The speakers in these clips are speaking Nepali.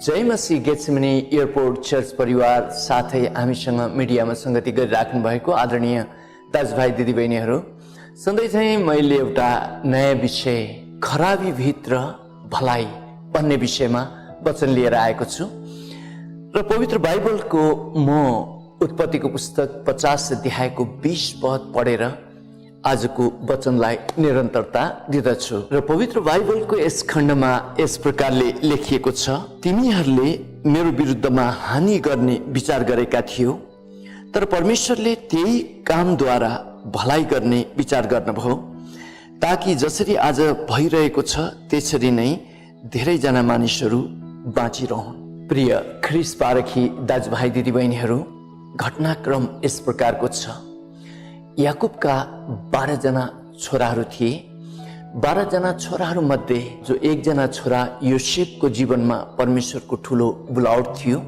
जय मसी गेत्सेमनी एयरपोर्ट चर्च परिवार साथै हामीसँग मिडियामा संगति गरिराख्नु भएको आदरणीय दाजुभाइ दिदीबहिनीहरू, सधैँ चाहिँ मैले एउटा नयाँ विषय खराबी भित्र भलाइ भन्ने विषयमा वचन लिएर आएको छु र पवित्र बाइबलको म उत्पत्तिको पुस्तक 50 अध्यायको 20 पद पढेर आजको वचनलाई निरन्तरता दिदछु र पवित्र बाइबलको यस खण्डमा यस प्रकारले लेखिएको छ, तिमीहरूले मेरो विरुद्धमा हानि गर्ने विचार गरेका थियौ, तर परमेश्वरले त्यही कामद्वारा भलाइ गर्ने विचार गर्नुभयो, ताकि जसरी आज भइरहेको छ त्यसरी नै धेरैजना मानिसहरू बाँचिरहन्। प्रिय ख्रिस्ट पारखी दाजुभाइ दिदीबहिनीहरू, घटनाक्रम यस प्रकारको छ। याकुबका 12 जना छोराहरू थिए। 12 जना छोराहरू मध्ये जो एकजना छोरा योसेफको जीवनमा परमेश्वरको ठुलो बुलावट थियो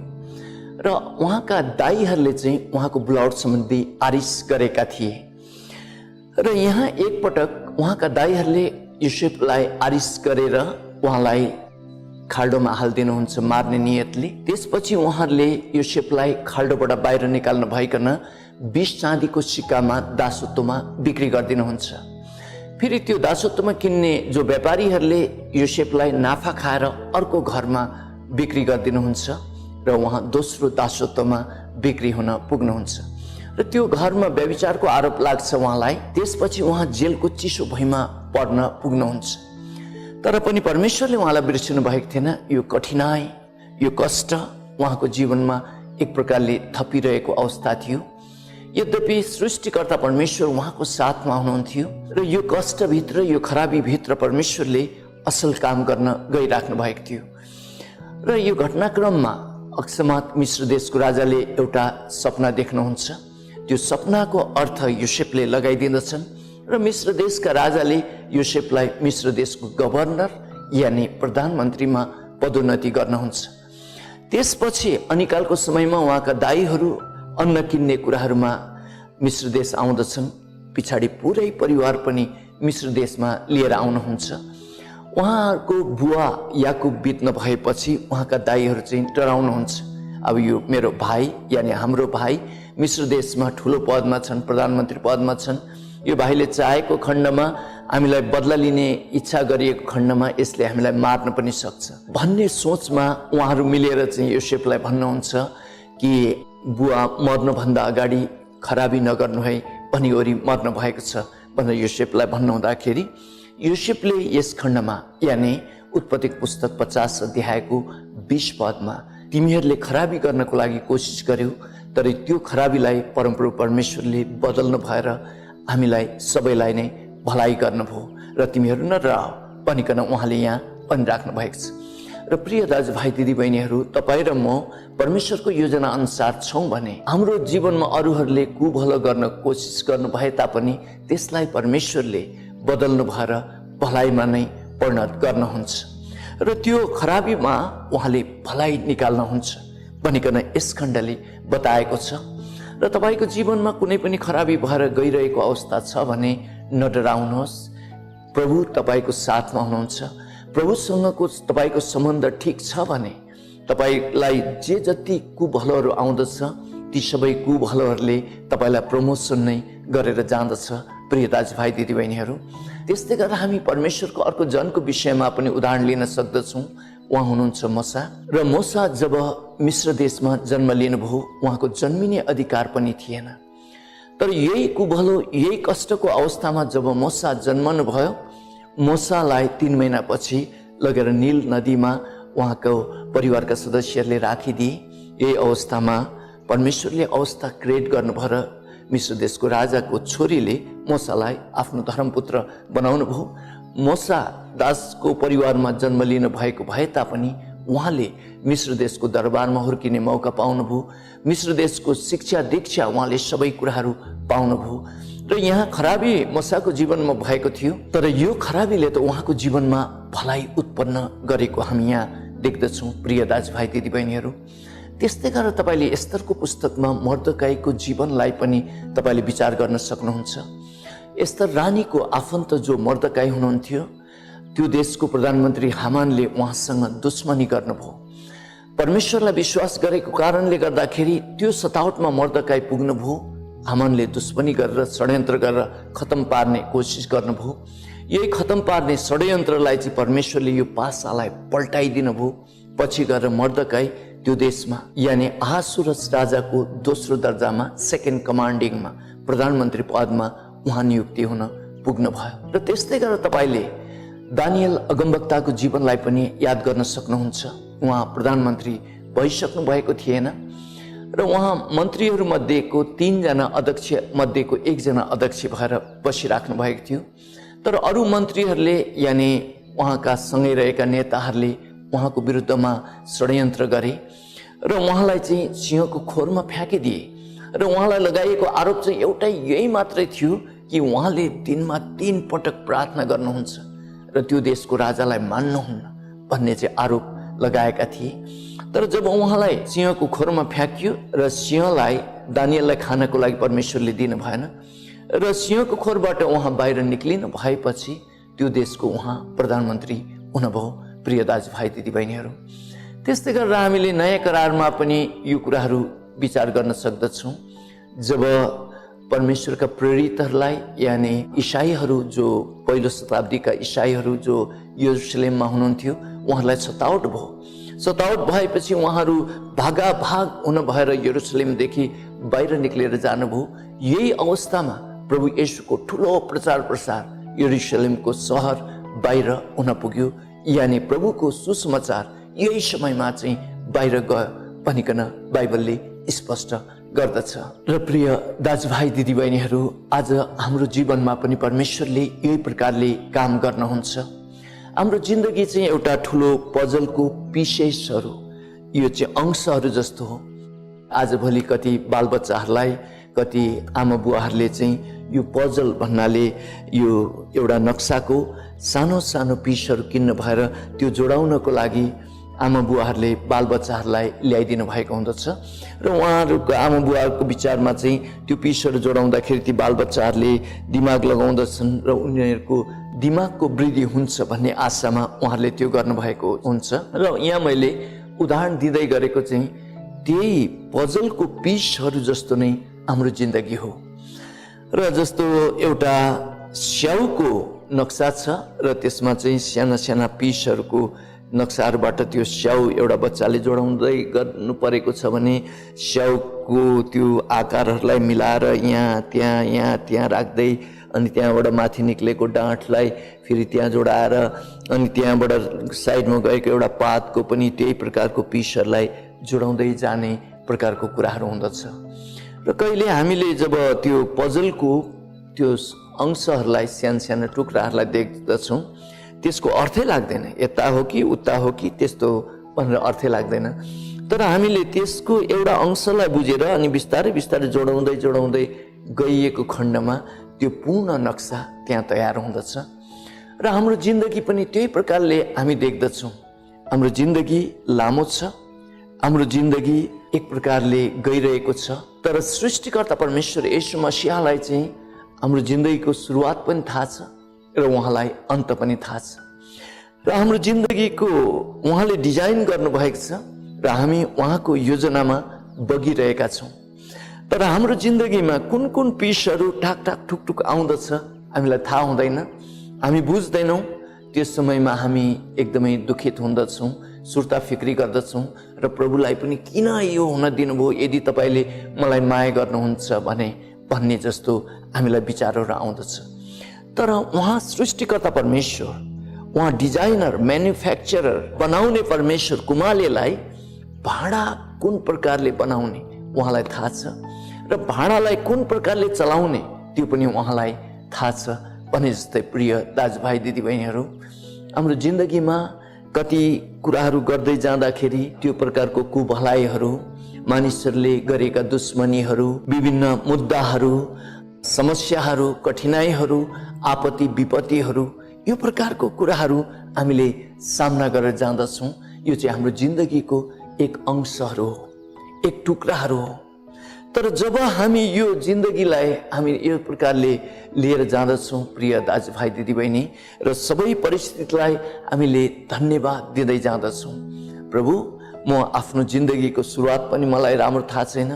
र उहाँका दाइहरूले चाहिँ उहाँको बुलावट सम्बन्धी आरिस गरेका थिए र यहाँ एकपटक उहाँका दाइहरूले योसेफलाई आरिस गरेर उहाँलाई खाल्डोमा हालिदिनुहुन्छ मार्ने नियतले। त्यसपछि उहाँहरूले योसेफलाई खाल्डोबाट बाहिर निकाल्नु भइकन 20 चाँदीको सिक्कामा दासत्वमा बिक्री गरिदिनुहुन्छ। फेरि त्यो दासत्वमा किन्ने जो व्यापारीहरूले योसेफलाई नाफा खाएर अर्को घरमा बिक्री गरिदिनुहुन्छ र उहाँ दोस्रो दासत्वमा बिक्री हुन पुग्नुहुन्छ र त्यो घरमा व्यभिचारको आरोप लाग्छ उहाँलाई। त्यसपछि उहाँ जेलको चिसो भुइँमा पर्न पुग्नुहुन्छ, तर पनि परमेश्वरले उहाँलाई बिर्सिनु भएको थिएन। यो कठिनाई, यो कष्ट उहाँको जीवनमा एक प्रकारले थपिरहेको अवस्था थियो। यद्यपि सृष्टिकर्ता परमेश्वर उहाँको साथमा हुनुहुन्थ्यो र यो कष्टभित्र, यो खराबीभित्र परमेश्वरले असल काम गर्न गइराख्नु भएको थियो र यो घटनाक्रममा अकस्मात मिश्र देशको राजाले एउटा सपना देख्नुहुन्छ। त्यो सपनाको अर्थ योसेफले लगाइदिँदछन् र मिश्र देशका राजाले योसेफलाई मिश्र देशको गभर्नर यानि प्रधानमन्त्रीमा पदोन्नति गर्नुहुन्छ। त्यसपछि अनिकालको समयमा उहाँका दाइहरू अन्न किन्ने कुराहरूमा मिश्र देश आउँदछन्। पछाडि पुरै परिवार पनि मिश्र देशमा लिएर आउनुहुन्छ। उहाँको बुवा याकुब बित्न भएपछि उहाँका दाइहरू चाहिँ डराउनुहुन्छ। अब यो मेरो भाइ यानि हाम्रो भाइ मिश्र देशमा ठुलो पदमा छन्, प्रधानमन्त्री पदमा छन्, यो भाइले चाहेको खण्डमा हामीलाई बदला लिने इच्छा गरिएको खण्डमा यसले हामीलाई मार्न पनि सक्छ भन्ने सोचमा उहाँहरू मिलेर चाहिँ योसेफलाई भन्नुहुन्छ कि बुवा मर्नुभन्दा अगाडि खराबी नगर्नु है, भनिवरी मर्न भएको छ भनेर योसेफलाई भन्नुहुँदाखेरि योसेफले यस खण्डमा यानि उत्पत्तिको पुस्तक 50 अध्यायको 20 पदमा तिमीहरूले खराबी गर्नको लागि कोसिस गर्यौ, तर त्यो खराबीलाई परमप्रभु परमेश्वरले बदल्नु भएर हामीलाई सबैलाई नै भलाइ गर्नुभयो र तिमीहरू नडराओ भनिकन उहाँले यहाँ भनिराख्नु भएको छ। र प्रिय दाजुभाइ दिदीबहिनीहरू, तपाईँ र म परमेश्वरको योजना अनुसार छौँ भने हाम्रो जीवनमा अरूहरूले कुभलो गर्न कोसिस गर्नु भए तापनि त्यसलाई परमेश्वरले बदल्नु भएर भलाइमा नै परिणत गर्नुहुन्छ र त्यो खराबीमा उहाँले भलाइ निकाल्नुहुन्छ भनिकन यस खण्डले बताएको छ। र तपाईँको जीवनमा कुनै पनि खराबी भएर गइरहेको अवस्था छ भने नडराउनुहोस्। प्रभु तपाईँको साथमा हुनुहुन्छ। प्रभुसँगको तपाईँको सम्बन्ध ठिक छ भने तपाईँलाई जे जति कुभलोहरू आउँदछ ती सबै कुभलोहरूले तपाईँलाई प्रमोसन नै गरेर जाँदछ। प्रिय दाजुभाइ दिदीबहिनीहरू, त्यस्तै गरेर हामी परमेश्वरको अर्को जनको विषयमा पनि उदाहरण लिन सक्दछौँ। उहाँ हुनुहुन्छ मूसा र मूसा जब मिश्र देशमा जन्म लिनुभयो उहाँको जन्मिने अधिकार पनि थिएन, तर यही कुभलो, यही कष्टको अवस्थामा जब मूसा जन्मनु भयो, मूसालाई 3 महिनापछि लगेर नील नदीमा उहाँको परिवारका सदस्यहरूले राखिदिए। यही अवस्थामा परमेश्वरले अवस्था क्रिएट गर्नुभयो र मिश्र देशको राजाको छोरीले मूसालाई आफ्नो धर्मपुत्र बनाउनु भयो। मूसा दासको परिवारमा जन्म लिनु भएको भए तापनि उहाँले मिश्र देशको दरबारमा हुर्किने मौका पाउनुभयो। मिश्र देशको शिक्षा दीक्षा उहाँले सबै कुराहरू पाउनुभयो र यहाँ खराबी मूसाको जीवनमा भएको थियो, तर यो खराबीले त उहाँको जीवनमा भलाइ उत्पन्न गरेको हामी यहाँ देख्दछौँ। प्रिय दाजुभाइ दिदीबहिनीहरू, त्यस्तै गरेर तपाईँले एस्तरको पुस्तकमा मर्दकाईको जीवनलाई पनि तपाईँले विचार गर्न सक्नुहुन्छ। एस्तर रानीको आफन्त जो मर्दकाई हुनुहुन्थ्यो, त्यो देशको प्रधानमन्त्री हामानले उहाँसँग दुश्मनी गर्नुभयो परमेश्वरलाई विश्वास गरेको कारणले गर्दाखेरि त्यो सतावटमा मर्दकाई पुग्नुभयो। हामानले दुश्मनी गरेर षड्यन्त्र गरेर खत्तम पार्ने कोसिस गर्नुभयो। यही खत्तम पार्ने षड्यन्त्रलाई चाहिँ परमेश्वरले यो पासालाई पल्टाइदिनु भयो। पछि गएर मर्दकाई त्यो देशमा यानि अहासुरस राजाको दोस्रो दर्जामा सेकेन्ड कमान्डिङमा प्रधानमन्त्री पदमा उहाँ नियुक्ति हुन पुग्नु भयो। र त्यस्तै गरेर तपाईँले दानियल अगमवक्ताको जीवनलाई पनि याद गर्न सक्नुहुन्छ। उहाँ प्रधानमन्त्री भइसक्नु भएको थिएन र उहाँ मन्त्रीहरू मध्येको 3 जना अध्यक्ष मध्येको 1 जना अध्यक्ष भएर बसिराख्नु भएको थियो। तर अरू मन्त्रीहरूले यानि उहाँका सँगै रहेका नेताहरूले उहाँको विरुद्धमा षड्यन्त्र गरे र उहाँलाई चाहिँ सिंहको खोरमा फ्याँकिदिए। र उहाँलाई लगाइएको आरोप चाहिँ एउटै यही मात्रै थियो कि उहाँले दिनमा 3 पटक प्रार्थना गर्नुहुन्छ र त्यो देशको राजालाई मान्नुहुन्न भन्ने चाहिँ आरोप लगाएका थिए। तर जब उहाँलाई सिंहको खोरमा फ्याँकियो र सिंहलाई दानियललाई खानको लागि परमेश्वरले दिनु भएन र सिंहको खोरबाट उहाँ बाहिर निक्लिनु भएपछि त्यो देशको उहाँ प्रधानमन्त्री हुनुभयो। प्रिय दाजुभाइ दिदीबहिनीहरू, त्यस्तै गरेर हामीले नयाँ करारमा पनि यो कुराहरू विचार गर्न सक्दछौँ। जब परमेश्वरका प्रेरितहरूलाई यानि इसाईहरू जो पहिलो शताब्दीका इसाईहरू जो यरुशलेममा हुनुहुन्थ्यो उहाँहरूलाई सतावट भयो। सतावट भएपछि उहाँहरू भागाभाग हुन भएर यरुशलेमदेखि बाहिर निक्लेर जानुभयो। यही अवस्थामा प्रभु येशूको ठुलो प्रचार प्रसार यरुशलेमको सहर बाहिर हुन पुग्यो। यानि प्रभुको सुसमाचार यही समयमा चाहिँ बाहिर गयो भनिकन बाइबलले स्पष्ट गर्दछ। र प्रिय दाजुभाइ दिदीबहिनीहरू, आज हाम्रो जीवनमा पनि परमेश्वरले यही प्रकारले काम गर्नुहुन्छ। हाम्रो जिन्दगी चाहिँ एउटा ठुलो पजलको पिसेसहरू यो चाहिँ अंशहरू जस्तो हो। आजभोलि कति बालबच्चाहरूलाई कति आमा बुवाहरूले चाहिँ यो पजल भन्नाले यो एउटा नक्साको सानो सानो पिसहरू किन्न भएर त्यो जोडाउनको लागि आमा बुवाहरूले बालबच्चाहरूलाई ल्याइदिनु भएको हुँदछ र उहाँहरूको आमा बुवाहरूको विचारमा चाहिँ त्यो पिसहरू जोडाउँदाखेरि ती बालबच्चाहरूले दिमाग लगाउँदछन् र उनीहरूको दिमागको वृद्धि हुन्छ भन्ने आशामा उहाँहरूले त्यो गर्नुभएको हुन्छ। र यहाँ मैले उदाहरण दिँदै गरेको चाहिँ त्यही पजलको पिसहरू जस्तो नै हाम्रो जिन्दगी हो। र जस्तो एउटा स्याउको नक्सा छ र त्यसमा चाहिँ साना साना पिसहरूको नक्साहरूबाट त्यो स्याउ एउटा बच्चाले जोडाउँदै गर्नु परेको छ भने स्याउको त्यो आकारहरूलाई मिलाएर यहाँ त्यहाँ राख्दै अनि त्यहाँबाट माथि निक्लेको डाँठलाई फेरि त्यहाँ जोडाएर अनि त्यहाँबाट साइडमा गएको एउटा पातको पनि त्यही प्रकारको पिसहरूलाई जोडाउँदै जाने प्रकारको कुराहरू हुँदछ। र कहिले हामीले जब त्यो पजलको त्यो अंशहरूलाई सानो टुक्राहरूलाई देख्दछौँ त्यसको अर्थै लाग्दैन, यता हो कि उता हो कि त्यस्तो भनेर अर्थै लाग्दैन। तर हामीले त्यसको एउटा अंशलाई बुझेर अनि बिस्तारै बिस्तारै जोडाउँदै गइएको खण्डमा त्यो पूर्ण नक्सा त्यहाँ तयार हुँदछ। र हाम्रो जिन्दगी पनि त्यही प्रकारले हामी देख्दछौँ। हाम्रो जिन्दगी लामो छ, हाम्रो जिन्दगी एक प्रकारले गइरहेको छ, तर सृष्टिकर्ता परमेश्वर येशू मसीहलाई चाहिँ हाम्रो जिन्दगीको सुरुवात पनि थाहा छ र उहाँलाई अन्त पनि थाहा छ। र हाम्रो जिन्दगीको उहाँले डिजाइन गर्नुभएको छ र हामी उहाँको योजनामा बगिरहेका छौँ। तर हाम्रो जिन्दगीमा कुन कुन पिसहरू ठाक ठुकठुक आउँदछ हामीलाई थाहा हुँदैन, हामी बुझ्दैनौँ। त्यस समयमा हामी एकदमै दुखित हुँदछौँ, सुर्ता फिक्री गर्दछौँ र प्रभुलाई पनि किन यो हुन दिनुभयो, यदि तपाईँले मलाई माया गर्नुहुन्छ भन्ने जस्तो हामीलाई विचारहरू आउँदछ। तर उहाँ सृष्टिकर्ता परमेश्वर, उहाँ डिजाइनर म्यानुफ्याक्चरर बनाउने परमेश्वर कुमालेलाई भाँडा कुन प्रकारले बनाउने उहाँलाई थाहा छ र भाँडालाई कुन प्रकारले चलाउने त्यो पनि उहाँलाई थाहा छ। भने जस्तै प्रिय दाजुभाइ दिदीबहिनीहरू, हाम्रो जिन्दगीमा कति कुराहरू गर्दै जाँदाखेरि त्यो प्रकारको कुभलाइहरू, मानिसहरूले गरेका दुश्मनीहरू, विभिन्न मुद्दाहरू, समस्याहरू, कठिनाइहरू, आपत्ति विपत्तिहरू, यो प्रकारको कुराहरू हामीले सामना गरेर जाँदछौँ। यो चाहिँ हाम्रो जिन्दगीको एक अंशहरू हो, एक टुक्राहरू हो। तर जब हामी यो जिन्दगीलाई हामी यो प्रकारले लिएर जाँदछौँ प्रिय दाजुभाइ दिदीबहिनी, र सबै परिस्थितिलाई हामीले धन्यवाद दिँदै जाँदछौँ। प्रभु, म आफ्नो जिन्दगीको सुरुवात पनि मलाई राम्रो थाहा छैन,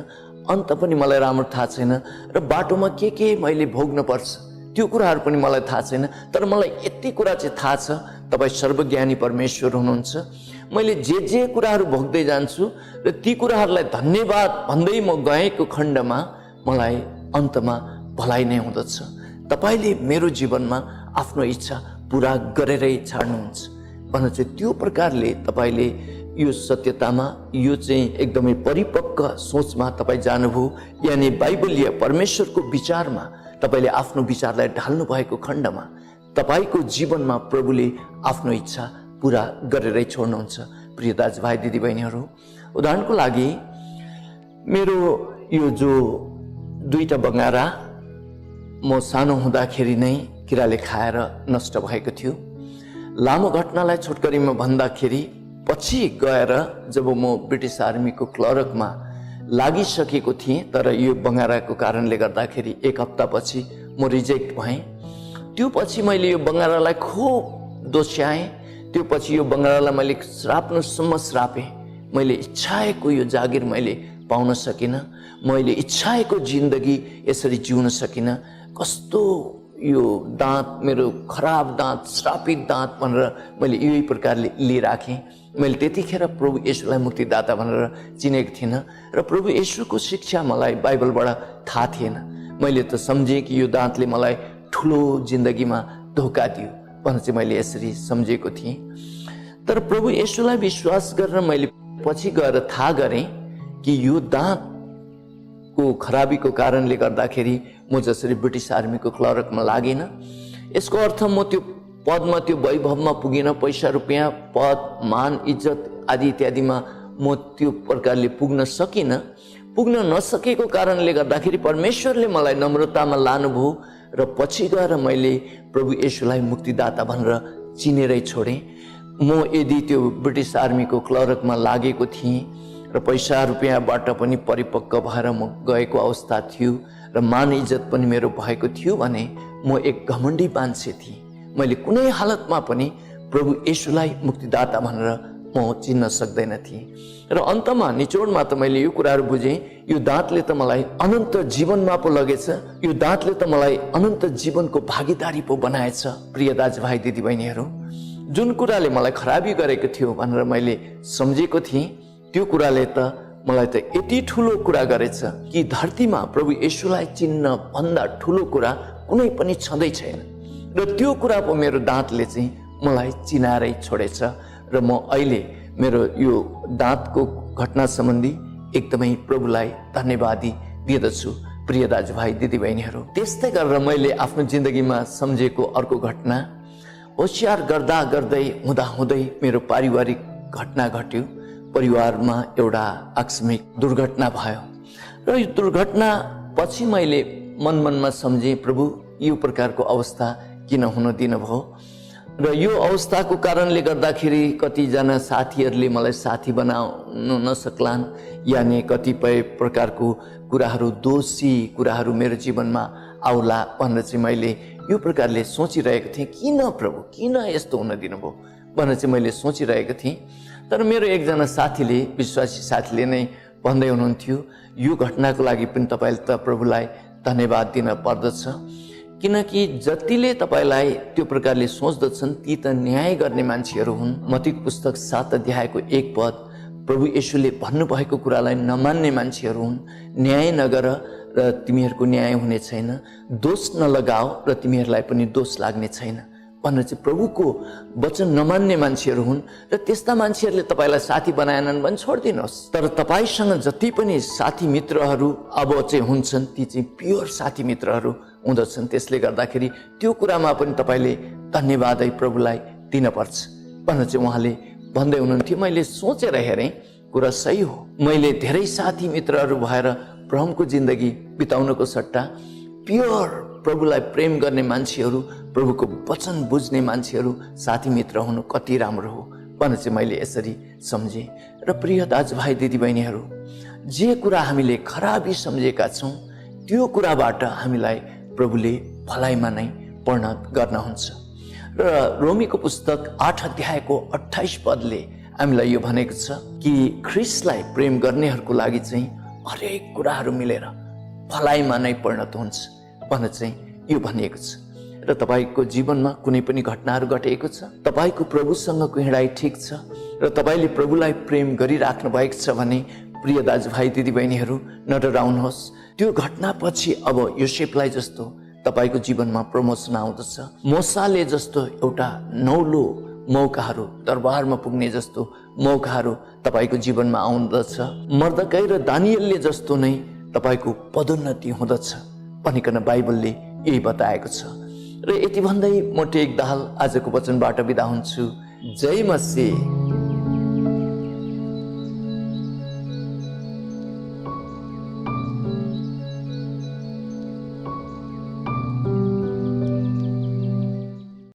अन्त पनि मलाई राम्रो थाहा छैन, र बाटोमा के मैले भोग्न पर्छ त्यो कुराहरू पनि मलाई थाहा छैन। तर मलाई यति कुरा चाहिँ थाहा छ, तपाईँ सर्वज्ञानी परमेश्वर हुनुहुन्छ। मैले जे कुराहरू भोग्दै जान्छु र ती कुराहरूलाई धन्यवाद भन्दै म गएको खण्डमा मलाई अन्तमा भलाइ नै हुँदछ। तपाईँले मेरो जीवनमा आफ्नो इच्छा पुरा गरेरै छाड्नुहुन्छ भनेर चाहिँ त्यो प्रकारले तपाईँले यो सत्यतामा, यो चाहिँ एकदमै परिपक्व सोचमा तपाईँ जानुभयो। यानि बाइबलीय परमेश्वरको विचारमा तपाईँले आफ्नो विचारलाई ढाल्नु भएको खण्डमा तपाईँको जीवनमा प्रभुले आफ्नो इच्छा पुरा गरेरै छोड्नुहुन्छ। प्रिय दाजुभाइ दिदीबहिनीहरू, उदाहरणको लागि मेरो यो जो 2टा बङ्गारा म सानो हुँदाखेरि नै किराले खाएर नष्ट भएको थियो। लामो घटनालाई छोटकरीमा भन्दाखेरि पछि गएर जब म ब्रिटिस आर्मीको क्लर्कमा लागिसकेको थिएँ, तर यो बङ्गाराको कारणले गर्दाखेरि 1 हप्तापछि म रिजेक्ट भएँ। त्यो पछि मैले यो बङ्गारालाई खुब दोस्याएँ। त्यो पछि यो बङ्गारालाई मैले श्राप्नुसम्म श्रापेँ। मैले इच्छाएको यो जागिर मैले पाउन सकिनँ, मैले इच्छाएको जिन्दगी यसरी जिउन सकिनँ। कस्तो यो दाँत, मेरो खराब दाँत, श्रापित दाँत भनेर मैले यही प्रकारले लिइराखेँ। मैले त्यतिखेर प्रभु येशूलाई मुक्तिदाता भनेर चिनेको थिइनँ र प्रभु येशूको शिक्षा मलाई बाइबलबाट थाहा थिएन। मैले त सम्झेँ कि यो दाँतले मलाई ठुलो जिन्दगीमा धोका दियो भनेर चाहिँ मैले यसरी सम्झेको थिएँ। तर प्रभु येशूलाई विश्वास गरेर मैले पछि गएर थाहा गरेँ कि यो दाँतको खराबीको कारणले गर्दाखेरि म जसरी ब्रिटिस आर्मीको क्लर्कमा लागेन, यसको अर्थ म त्यो पदमा, त्यो वैभवमा पुगिन, पैसा रुपियाँ, पद, मान, इज्जत आदि इत्यादिमा म त्यो प्रकारले पुग्न सकिनँ। पुग्न नसकेको कारणले गर्दाखेरि परमेश्वरले मलाई नम्रतामा लानुभयो र पछि गएर मैले प्रभु येशूलाई मुक्तिदाता भनेर चिनेरै छोडेँ। म यदि त्यो ब्रिटिस आर्मीको क्लर्कमा लागेको थिएँ र पैसा रुपियाँबाट पनि परिपक्व भएर म गएको अवस्था थियो र मान इज्जत पनि मेरो भएको थियो भने म एक घमण्डी मान्छे थिएँ। मैले कुनै हालतमा पनि प्रभु येशूलाई मुक्तिदाता भनेर म चिन्न सक्दैन थिएँ। र अन्तमा निचोडमा त मैले यो कुराहरू बुझेँ, यो दाँतले त मलाई अनन्त जीवनमा पो लगेछ, यो दाँतले त मलाई अनन्त जीवनको भागीदारी पो बनाएछ। प्रिय दाजुभाइ दिदीबहिनीहरू, जुन कुराले मलाई खराबी गरेको थियो भनेर मैले सम्झेको थिएँ, त्यो कुराले त मलाई त यति ठुलो कुरा गरेछ कि धरतीमा प्रभु येशूलाई चिन्न भन्दा ठुलो कुरा कुनै पनि छँदै छैन। र त्यो कुरा पो मेरो दाँतले चाहिँ मलाई चिनाएरै छोडेछ र म अहिले मेरो यो दाँतको घटना सम्बन्धी एकदमै प्रभुलाई धन्यवादी दिँदछु। प्रिय दाजुभाइ दिदीबहिनीहरू, त्यस्तै गरेर मैले आफ्नो जिन्दगीमा सम्झेको अर्को घटना, होसियार गर्दा गर्दै हुँदा हुँदै मेरो पारिवारिक घटना घट्यो। परिवारमा एउटा आकस्मिक दुर्घटना भयो र यो दुर्घटना पछि मैले मनमा सम्झेँ, प्रभु यो प्रकारको अवस्था किन हुन दिनुभयो। र यो अवस्थाको कारणले गर्दाखेरि कतिजना साथीहरूले मलाई साथी बनाउन नसक्लान्, यानि कतिपय प्रकारको कुराहरू, दोषी कुराहरू मेरो जीवनमा आउला भनेर चाहिँ मैले यो प्रकारले सोचिरहेको थिएँ। किन प्रभु, किन यस्तो हुन दिनुभयो भनेर चाहिँ मैले सोचिरहेको थिएँ। तर मेरो एकजना साथीले, विश्वासी साथीले नै भन्दै हुनुहुन्थ्यो, यो घटनाको लागि पनि तपाईँले त प्रभुलाई धन्यवाद दिन पर्दछ, किनकि जतिले तपाईँलाई त्यो प्रकारले सोच्दछन् ती त न्याय गर्ने मान्छेहरू हुन्। मत्तीको पुस्तक 7 अध्यायको 1 पद, प्रभु येशूले भन्नुभएको कुरालाई नमान्ने मान्छेहरू हुन्। न्याय नगर र तिमीहरूको न्याय हुने छैन, दोष नलगाओ र तिमीहरूलाई पनि दोष लाग्ने छैन भनेर चाहिँ प्रभुको वचन नमान्ने मान्छेहरू हुन्। र त्यस्ता मान्छेहरूले तपाईँलाई साथी बनाएनन् भने छोडिदिनुहोस्। तर तपाईँसँग जति पनि साथी मित्रहरू अब चाहिँ हुन्छन्, ती चाहिँ प्योर साथी मित्रहरू हुँदछन्। त्यसले गर्दाखेरि त्यो कुरामा पनि तपाईँले धन्यवादै प्रभुलाई दिनपर्छ भनेर चाहिँ उहाँले भन्दै हुनुहुन्थ्यो। मैले सोचेर हेरेँ, कुरा सही हो। मैले धेरै साथी मित्रहरू भएर भ्रमको जिन्दगी बिताउनको सट्टा प्योर प्रभुलाई प्रेम गर्ने मान्छेहरू, प्रभुको वचन बुझ्ने मान्छेहरू साथी मित्र हुनु कति राम्रो हो भनेर चाहिँ मैले यसरी सम्झेँ। र प्रिय दाजुभाइ दिदीबहिनीहरू, जे कुरा हामीले खराबी सम्झेका छौँ त्यो कुराबाट हामीलाई प्रभुले भलाइमा नै परिणत गर्नुहुन्छ। र रोमीको पुस्तक 8 अध्यायको 28 पदले हामीलाई यो भनेको छ कि ख्रिस्टलाई प्रेम गर्नेहरूको लागि चाहिँ हरेक कुराहरू मिलेर भलाइमा नै परिणत हुन्छ भनेर चाहिँ यो भनिएको छ। र तपाईँको जीवनमा कुनै पनि घटनाहरू घटेको छ, तपाईँको प्रभुसँगको हिँडाइ ठिक छ र तपाईँले प्रभुलाई प्रेम गरिराख्नु भएको छ भने प्रिय दाजुभाइ दिदीबहिनीहरू नडराउनुहोस्। त्यो घटनापछि अब योसेफलाई जस्तो तपाईँको जीवनमा प्रमोसन आउँदछ। मोसाले जस्तो एउटा नौलो मौकाहरू, दरबारमा पुग्ने जस्तो मौकाहरू तपाईँको जीवनमा आउँदछ। मर्दकै र दानियलले जस्तो नै तपाईँको पदोन्नति हुँदछ भनिकन बाइबलले यही बताएको छ। र यति भन्दै म टेक दाहाल आजको वचनबाट बिदा हुन्छु। जय मसीह।